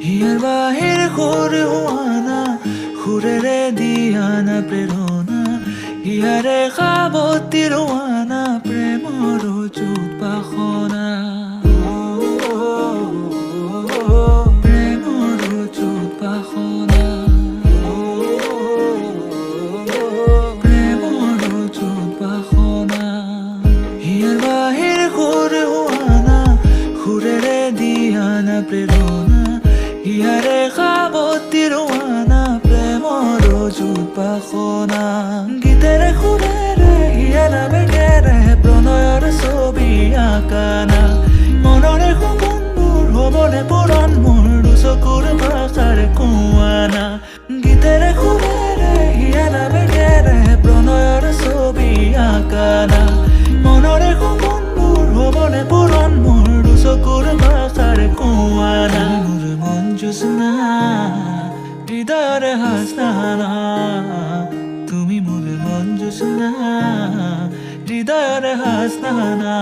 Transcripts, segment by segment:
হিয়াৰ বাহিৰ সৰু হোৱা না সুৰেৰে দিয়া না প্ৰেৰণা হিয়াৰে সাৱতি ৰোৱা না প্ৰেমৰ চুপাসনা প্ৰেমৰ চুপাসনা প্ৰেমৰ চুপাসনা হিয়াৰ বাহিৰ সৰু হোৱা না সুৰেৰে দিয়া না প্ৰেৰণা হিয়াৰে সাৱতি ৰোৱা না প্ৰেমৰ চুপাসনা গীতেৰে সুৰেৰে হিয়াৰ বেগেৰে প্ৰণয়ৰ ছবি আঁকানা মনৰে সপোনবোৰ হ'বনে পূৰণ মোৰ চকুৰ ভাষাৰ কোৱানা গীতেৰে সুৰেৰে হিয়াৰ বেগেৰে প্ৰণয়ৰ ছবি আঁকানা মনৰে সপোনবোৰ হ'বনে পূৰণ মোৰ চকুৰ ভাষাৰ কোৱানা মোৰ মন জোছনা হৃদয়ৰে হাসনা তুমি মোৰ মন জোছনা হৃদয়ৰে হাসনা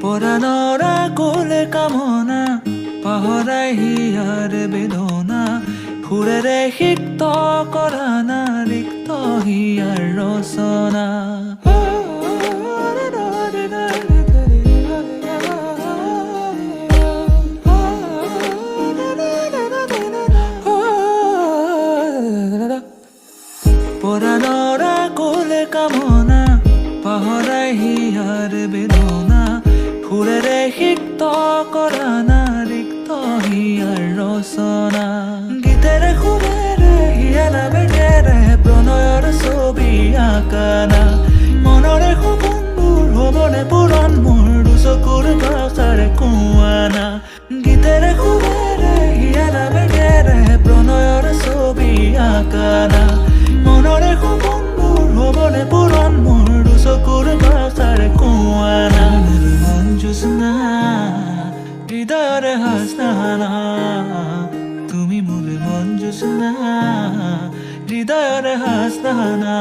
পৰাণৰা কোলে কামনা পাহৰাই হিয়াৰ বেদনা সুৰেৰে সিক্ত কৰা না ৰিক্ত হিয়াৰ ৰচনা পৰাণৰা কোলে কামনা পাহৰাই হিয়াৰ বেদনা সুৰেৰে সিক্ত কৰা না ৰিক্ত হিয়াৰ ৰচনা গীতেৰে সুৰেৰে হিয়াৰ বেগেৰে প্ৰণয়ৰ ছবি আঁকানা মনৰে সপোনবোৰ হ'বনে পূৰণ মোৰ চকুৰ ভাষাৰ কোৱানা গীতেৰে সুৰেৰে হিয়াৰ বেগেৰে প্ৰণয়ৰ ছবি আঁকানা মনৰে সপোনবোৰ হ'বনে পূৰণ মোৰ চকুৰ ভাষাৰ কোৱানা জোছনা হৃদয়ৰে হাসনা তুমি মোৰ মন জোছনা হৃদয়ৰে হাসনা